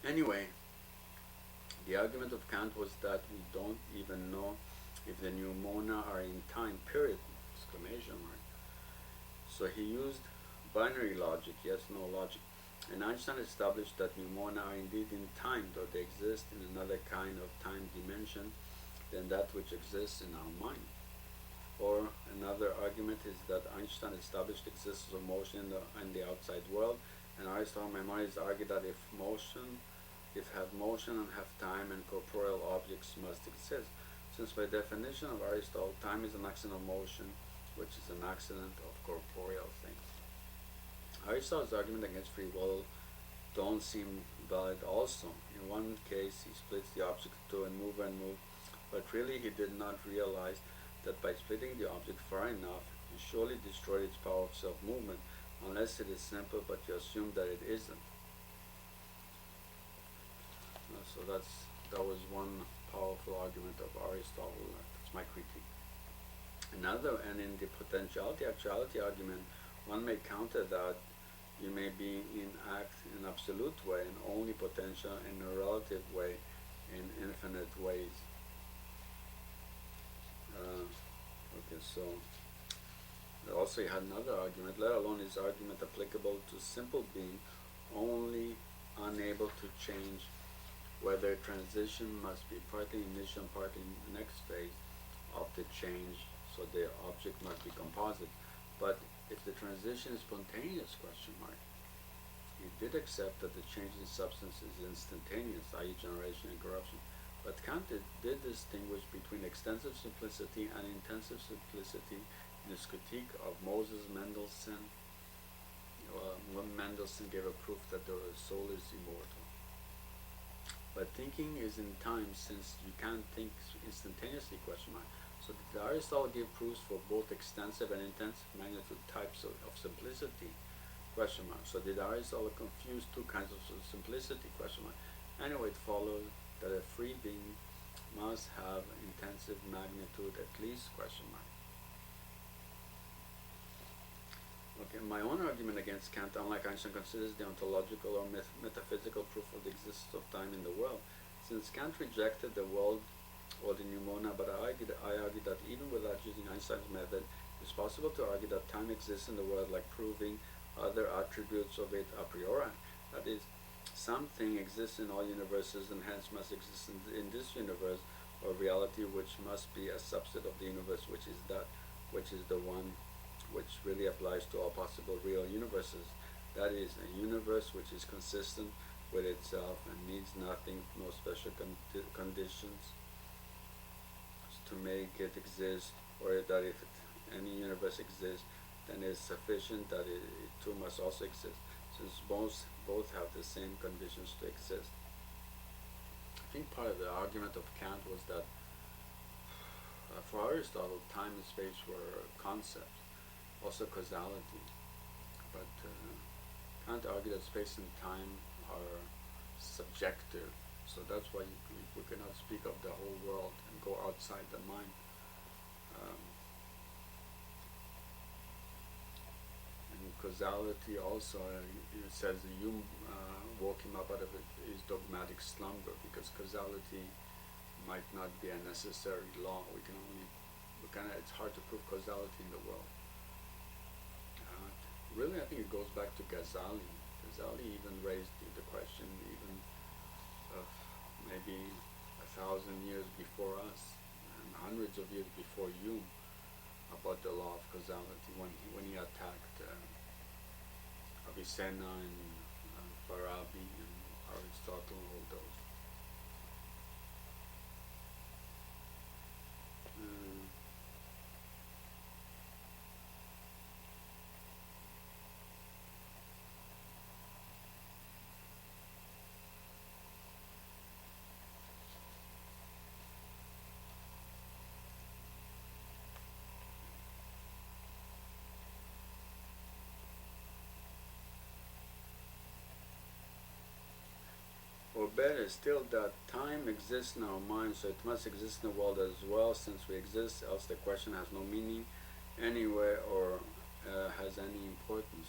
Anyway, the argument of Kant was that we don't even know if the pneumona are in time, period, exclamation mark. So he used binary logic, yes, no logic. And Einstein established that pneumona are indeed in time, though they exist in another kind of time dimension than that which exists in our mind. Or another argument is that Einstein established the existence of motion in the outside world, and Aristotle and Maimonides argued that if have motion and have time, and corporeal objects must exist, since by definition of Aristotle, time is an accident of motion, which is an accident of corporeal things. Aristotle's argument against free will don't seem valid also. In one case, he splits the object into a mover and move, but really he did not realize that by splitting the object far enough, he surely destroyed its power of self-movement, unless it is simple, but you assume that it isn't. So that was one powerful argument of Aristotle. That's my critique. Another, and in the potentiality actuality argument, one may counter that you may be in act in absolute way and only potential in a relative way in infinite ways. Okay, so also he had another argument, let alone his argument applicable to simple being only unable to change, whether transition must be partly initial and partly next phase of the change, so the object must be composite. But if the transition is spontaneous, question mark, he did accept that the change in substance is instantaneous, i.e. generation and corruption. But Kant did distinguish between extensive simplicity and intensive simplicity in his critique of Moses Mendelssohn. When Mendelssohn gave a proof that the soul is immortal. But thinking is in time, since you can't think instantaneously, question mark. So did Aristotle give proofs for both extensive and intensive magnitude types of simplicity? Question mark. So did Aristotle confuse two kinds of simplicity? Question mark. Anyway, it follows that a free being must have intensive magnitude at least? Question mark. Okay, my own argument against Kant, unlike Einstein, considers the ontological or metaphysical proof of the existence of time in the world. Since Kant rejected the world or the pneumona, but I argue that even without using Einstein's method, it's possible to argue that time exists in the world, like proving other attributes of it a priori. That is, something exists in all universes and hence must exist in this universe, or reality which must be a subset of the universe, which is the one which really applies to all possible real universes. That is, a universe which is consistent with itself and needs nothing, no special conditions to make it exist, or that if any universe exists, then it is sufficient that it too must also exist, since both have the same conditions to exist. I think part of the argument of Kant was that for Aristotle, time and space were concepts, also causality. But Kant argued that space and time are subjective, so that's why we cannot speak of the whole world and go outside the mind. And causality also, it says Hume woke him up out of his dogmatic slumber, because causality might not be a necessary law. It's hard to prove causality in the world. Really, I think it goes back to Ghazali. Ghazali even raised the question even of maybe 1,000 years before us and hundreds of years before Hume about the law of causality when he attacked Avicenna and Farabi and Aristotle and all those. Or better still, that time exists in our mind, so it must exist in the world as well, since we exist, else the question has no meaning anywhere or has any importance.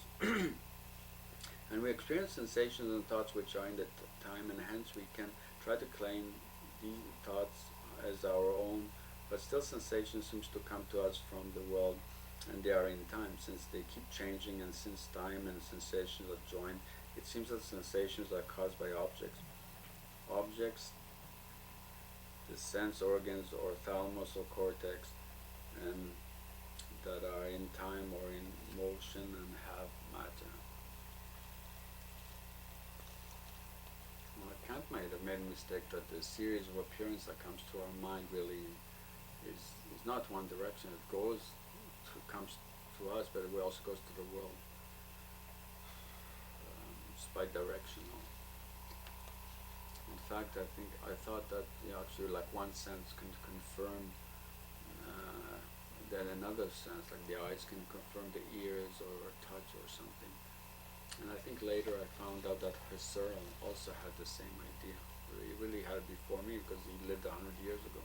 And we experience sensations and thoughts which are in the time, and hence we can try to claim these thoughts as our own, but still sensations seems to come to us from the world, and they are in time. Since they keep changing, and since time and sensations are joined, it seems that sensations are caused by objects. Objects, the sense organs or thalamus or cortex, and that are in time or in motion and have matter. Well, Kant might have made a mistake that the series of appearance that comes to our mind really is not one direction. It comes to us, but it also goes to the world. It's bidirectional. In fact, I thought that actually, like one sense can confirm that another sense, like the eyes can confirm the ears or touch or something. And I think later I found out that Husserl also had the same idea. He really had it before me because he lived 100 years ago.